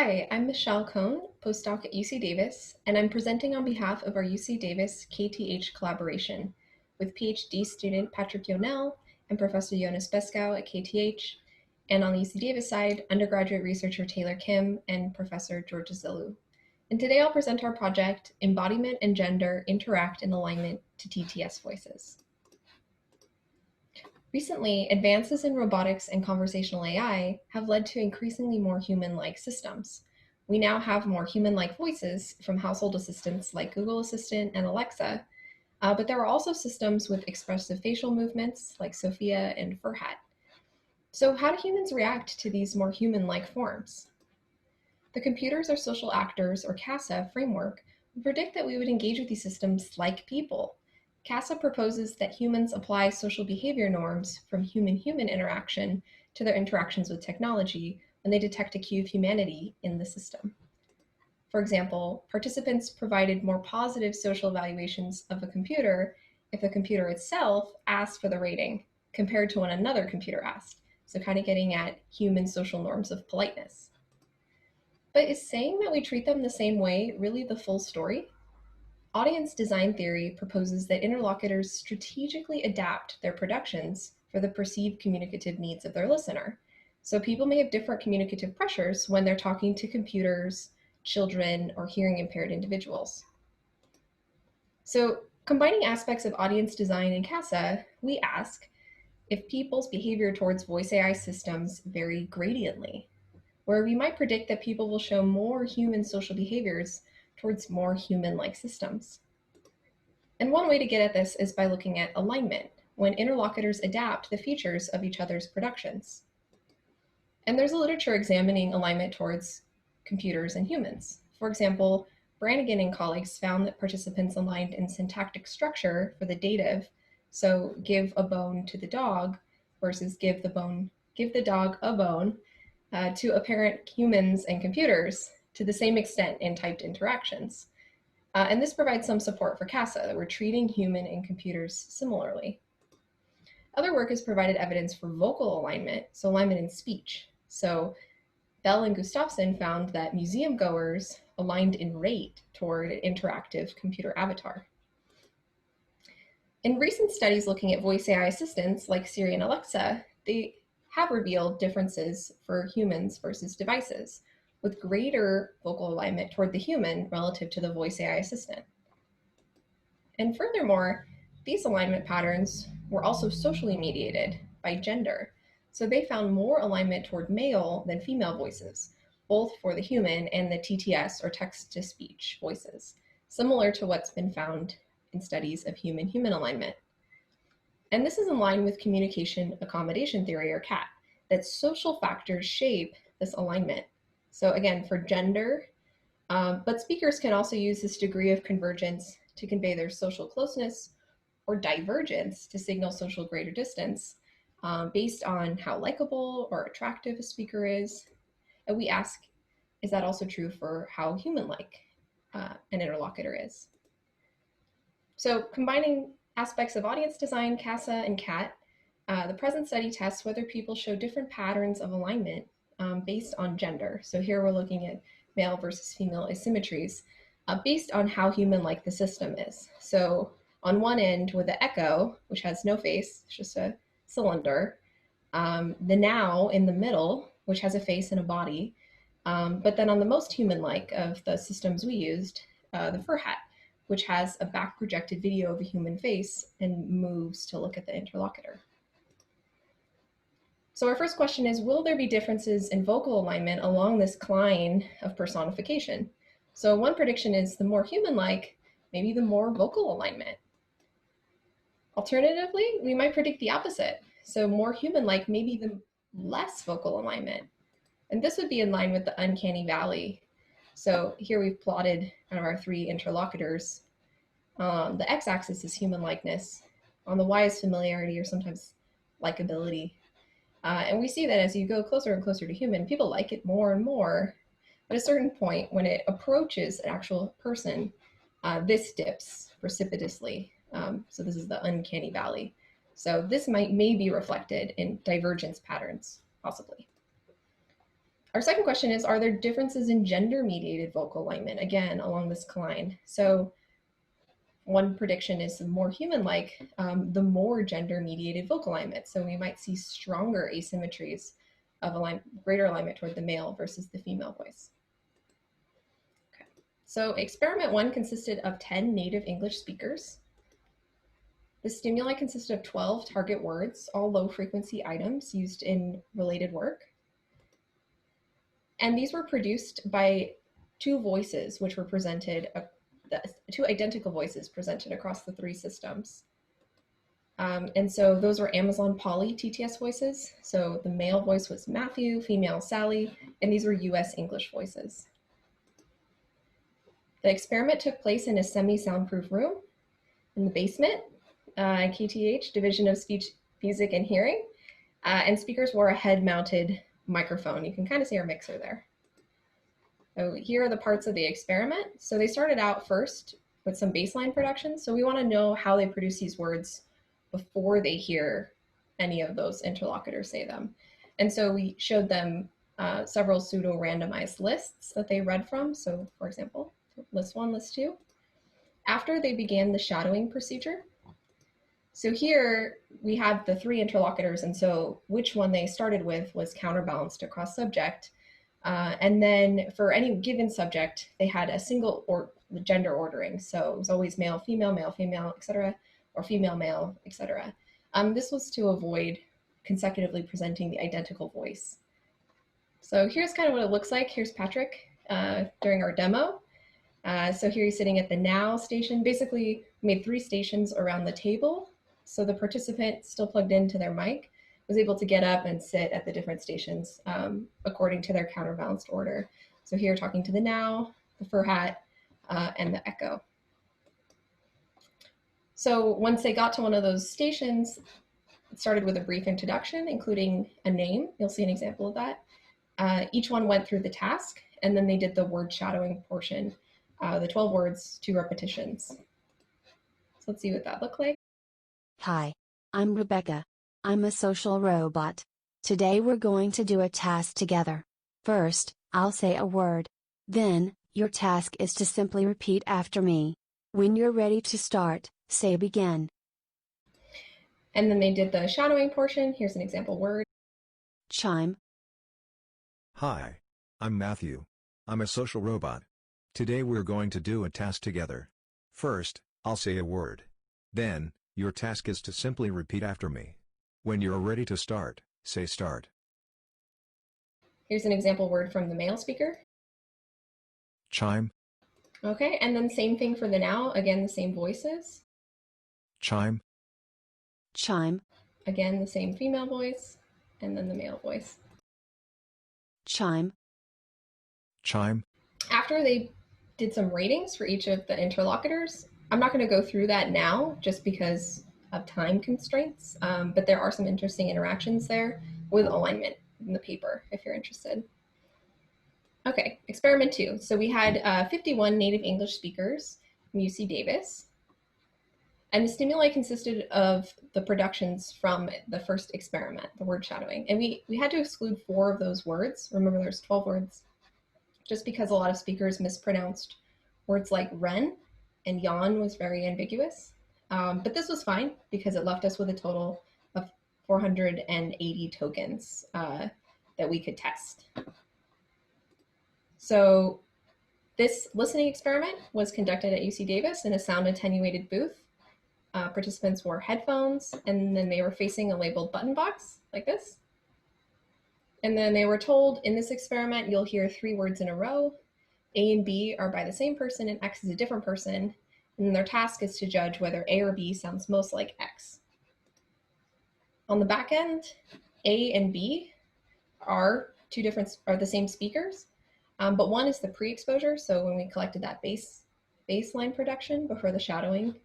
Hi, I'm Michelle Cohn, postdoc at UC Davis, and I'm presenting on behalf of our UC Davis-KTH Collaboration with PhD student Patrik Jonell and Professor Jonas Beskow at KTH, and on the UC Davis side, undergraduate researcher Taylor Kim and Professor Georgia Zellou. And today I'll present our project, Embodiment and Gender Interact in Alignment to TTS Voices. Recently, advances in robotics and conversational AI have led to increasingly more human-like systems. We now have more human-like voices from household assistants like Google Assistant and Alexa, but there are also systems with expressive facial movements like Sophia and Furhat. So how do humans react to these more human-like forms? The Computers Are Social Actors, or CASA framework would predict that we would engage with these systems like people. CASA proposes that humans apply social behavior norms from human-human interaction to their interactions with technology when they detect a cue of humanity in the system. For example, participants provided more positive social evaluations of a computer if the computer itself asked for the rating compared to when another computer asked, so kind of getting at human social norms of politeness. But is saying that we treat them the same way really the full story? Audience design theory proposes that interlocutors strategically adapt their productions for the perceived communicative needs of their listener. So people may have different communicative pressures when they're talking to computers, children, or hearing impaired individuals. So combining aspects of audience design and CASA, we ask if people's behavior towards voice AI systems vary gradiently, where we might predict that people will show more human social behaviors towards more human-like systems. And one way to get at this is by looking at alignment, when interlocutors adapt the features of each other's productions. And there's a literature examining alignment towards computers and humans. For example, Brannigan and colleagues found that participants aligned in syntactic structure for the dative, so give a bone to the dog versus give the dog a bone, to apparent humans and computers to the same extent in typed interactions. And this provides some support for CASA, that we're treating human and computers similarly. Other work has provided evidence for vocal alignment, so alignment in speech. So Bell and Gustafsson found that museum goers aligned in rate toward an interactive computer avatar. In recent studies looking at voice AI assistants like Siri and Alexa, they have revealed differences for humans versus devices, with greater vocal alignment toward the human relative to the voice AI assistant. And furthermore, these alignment patterns were also socially mediated by gender. So they found more alignment toward male than female voices, both for the human and the TTS, or text-to-speech voices, similar to what's been found in studies of human-human alignment. And this is in line with communication accommodation theory, or CAT, that social factors shape this alignment. So again, for gender, but speakers can also use this degree of convergence to convey their social closeness or divergence to signal social greater distance based on how likable or attractive a speaker is. And we ask, is that also true for how human-like an interlocutor is? So combining aspects of audience design, CASA, and CAT, the present study tests whether people show different patterns of alignment based on gender. So here we're looking at male versus female asymmetries based on how human-like the system is. So on one end with the echo, which has no face, it's just a cylinder, the now in the middle, which has a face and a body, but then on the most human-like of the systems we used, the Furhat, which has a back projected video of a human face and moves to look at the interlocutor. So our first question is, will there be differences in vocal alignment along this line of personification? So one prediction is the more human-like, maybe the more vocal alignment. Alternatively, we might predict the opposite. So more human-like, maybe the less vocal alignment. And this would be in line with the uncanny valley. So here we've plotted kind of our three interlocutors. The x-axis is human likeness. On the y is familiarity, or sometimes likability. And we see that as you go closer and closer to human, people like it more and more. But at a certain point, when it approaches an actual person, this dips precipitously. So this is the uncanny valley. So this may be reflected in divergence patterns, possibly. Our second question is, are there differences in gender-mediated vocal alignment? Again, along this line. So one prediction is the more human-like, the more gender-mediated vocal alignment. So we might see stronger asymmetries of greater alignment toward the male versus the female voice. Okay. So experiment 1 consisted of 10 native English speakers. The stimuli consisted of 12 target words, all low-frequency items used in related work. And these were produced by two voices, which were presented, two identical voices presented across the 3 systems. And so those were Amazon Polly TTS voices. So the male voice was Matthew, female Sally, and these were US English voices. The experiment took place in a semi-soundproof room in the basement, KTH, Division of Speech, Music, and Hearing. And speakers wore a head-mounted microphone. You can kind of see our mixer there. So here are the parts of the experiment. So they started out first with some baseline production. So we want to know how they produce these words before they hear any of those interlocutors say them. And so we showed them several pseudo-randomized lists that they read from. So for example, list 1, list 2. After they began the shadowing procedure, so here we have the 3 interlocutors, and so which one they started with was counterbalanced across subject. And then for any given subject, they had a single gender ordering. So it was always male, female, etc., or female, male, etc. This was to avoid consecutively presenting the identical voice. So here's kind of what it looks like. Here's Patrik during our demo. So here he's sitting at the now station. Basically, we made 3 stations around the table. So the participant still plugged into their mic was able to get up and sit at the different stations according to their counterbalanced order. So here talking to the now, the fur hat, and the echo. So once they got to one of those stations, it started with a brief introduction, including a name. You'll see an example of that. Each one went through the task, and then they did the word shadowing portion, the 12 words, 2 repetitions. So let's see what that looked like. Hi, I'm Rebecca. I'm a social robot. Today we're going to do a task together. First, I'll say a word. Then, your task is to simply repeat after me. When you're ready to start, say begin. And then they did the shadowing portion. Here's an example word. Chime. Hi, I'm Matthew. I'm a social robot. Today we're going to do a task together. First, I'll say a word. Then, your task is to simply repeat after me. When you're ready to start, say start. Here's an example word from the male speaker. Chime. Okay, and then same thing for the now. Again, the same voices. Chime. Chime. Again, the same female voice, and then the male voice. Chime. Chime. After they did some ratings for each of the interlocutors, I'm not going to go through that now just because of time constraints, but there are some interesting interactions there with alignment in the paper if you're interested. Okay, experiment 2. So we had 51 native English speakers from UC Davis, and the stimuli consisted of the productions from the first experiment, the word shadowing. And we had to exclude 4 of those words. Remember, there's 12 words, just because a lot of speakers mispronounced words like wren, and yawn was very ambiguous. But this was fine because it left us with a total of 480 tokens that we could test. So this listening experiment was conducted at UC Davis in a sound attenuated booth. Participants wore headphones, and then they were facing a labeled button box like this. And then they were told, in this experiment, you'll hear 3 words in a row. A and B are by the same person and X is a different person. And their task is to judge whether A or B sounds most like X. On the back end, A and B are the same speakers, but one is the pre-exposure, so when we collected that baseline production before the shadowing,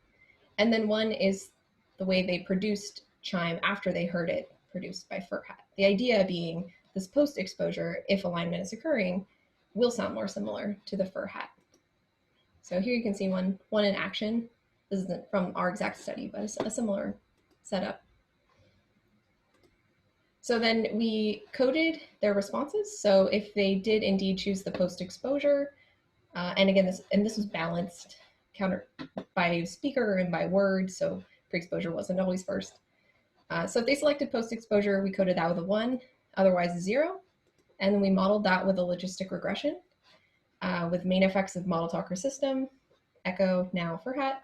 and then one is the way they produced chime after they heard it produced by fur hat. The idea being this post-exposure, if alignment is occurring, will sound more similar to the fur hat. So here you can see one in action. This isn't from our exact study, but it's a similar setup. So then we coded their responses. So if they did indeed choose the post-exposure, and again, this was balanced counter by speaker and by word, so pre-exposure wasn't always first. So if they selected post-exposure, we coded that with a 1, otherwise a 0. And then we modeled that with a logistic regression with main effects of model talker system, echo, now, Furhat,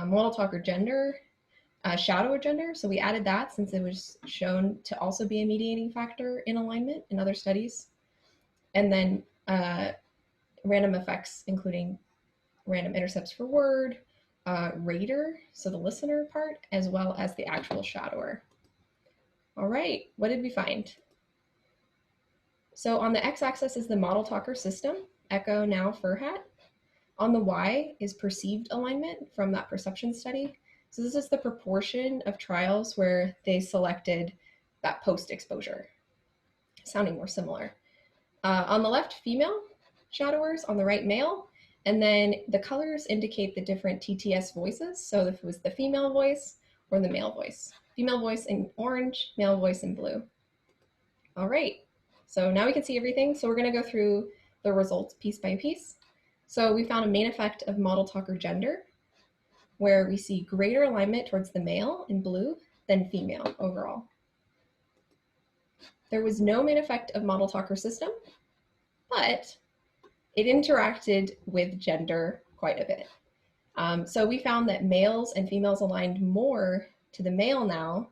model talker gender, shadow gender. So we added that since it was shown to also be a mediating factor in alignment in other studies. And then random effects, including random intercepts for word, rater, so the listener part, as well as the actual shadower. All right, what did we find? So on the x-axis is the model talker system, echo, now, Furhat. On the y is perceived alignment from that perception study. So this is the proportion of trials where they selected that post-exposure, sounding more similar. On the left, female shadowers, on the right, male. And then the colors indicate the different TTS voices. So if it was the female voice or the male voice. Female voice in orange, male voice in blue. All right, so now we can see everything. So we're gonna go through the results piece by piece. So we found a main effect of model talker gender, where we see greater alignment towards the male in blue than female overall. There was no main effect of model talker system, but it interacted with gender quite a bit. So we found that males and females aligned more to the male now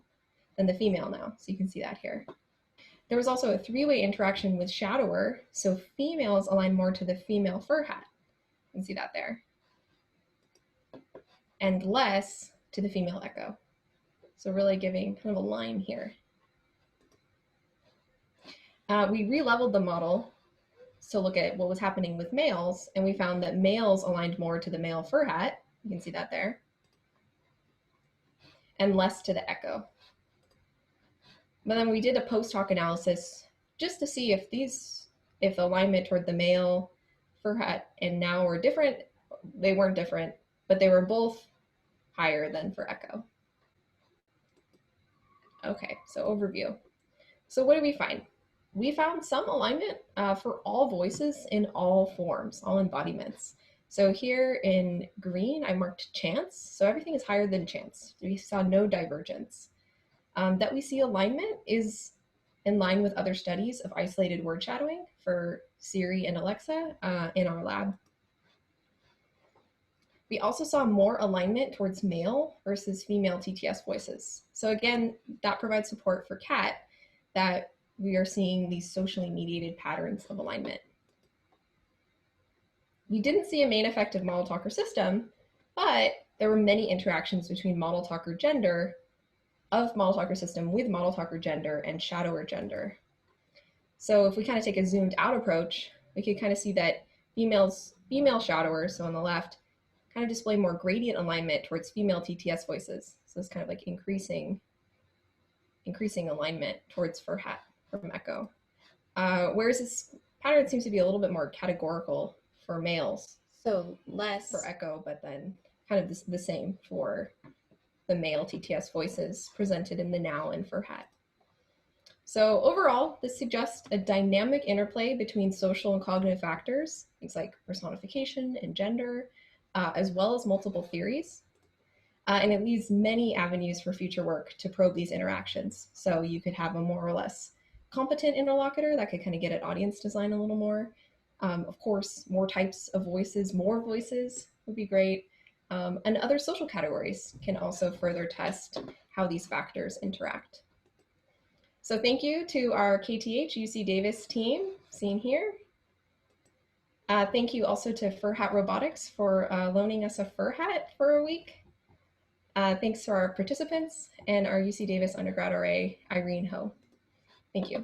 than the female now. So you can see that here. There was also a 3-way interaction with shadower. So females align more to the female Furhat. You can see that there. And less to the female echo. So really giving kind of a line here. We re-leveled the model to look at what was happening with males, and we found that males aligned more to the male Furhat. You can see that there. And less to the echo. But then we did a post-hoc analysis just to see if the alignment toward the male Furhat and now were different. They weren't different, but they were both higher than for echo. Okay, so overview. So what did we find? We found some alignment for all voices in all forms, all embodiments. So here in green, I marked chance. So everything is higher than chance. We saw no divergence. That we see alignment is in line with other studies of isolated word shadowing for Siri and Alexa in our lab. We also saw more alignment towards male versus female TTS voices. So again, that provides support for Cat that we are seeing these socially mediated patterns of alignment. We didn't see a main effect of model talker system, but there were many interactions between model talker gender of model talker system with model talker gender and shadower gender. So if we kind of take a zoomed out approach, we could kind of see that female shadowers, so on the left, kind of display more gradient alignment towards female TTS voices. So it's kind of like increasing alignment towards Furhat from echo. Whereas this pattern seems to be a little bit more categorical for males. So less for echo, but then kind of the same for the male TTS voices presented in the now and Furhat. So overall, this suggests a dynamic interplay between social and cognitive factors, things like personification and gender, as well as multiple theories. And it leaves many avenues for future work to probe these interactions. So you could have a more or less competent interlocutor that could kind of get at audience design a little more. Of course, more types of voices, more voices would be great. And other social categories can also further test how these factors interact. So thank you to our KTH UC Davis team, seen here. Thank you also to Furhat Robotics for loaning us a Furhat for a week. Thanks to our participants and our UC Davis undergrad RA, Irene Ho. Thank you.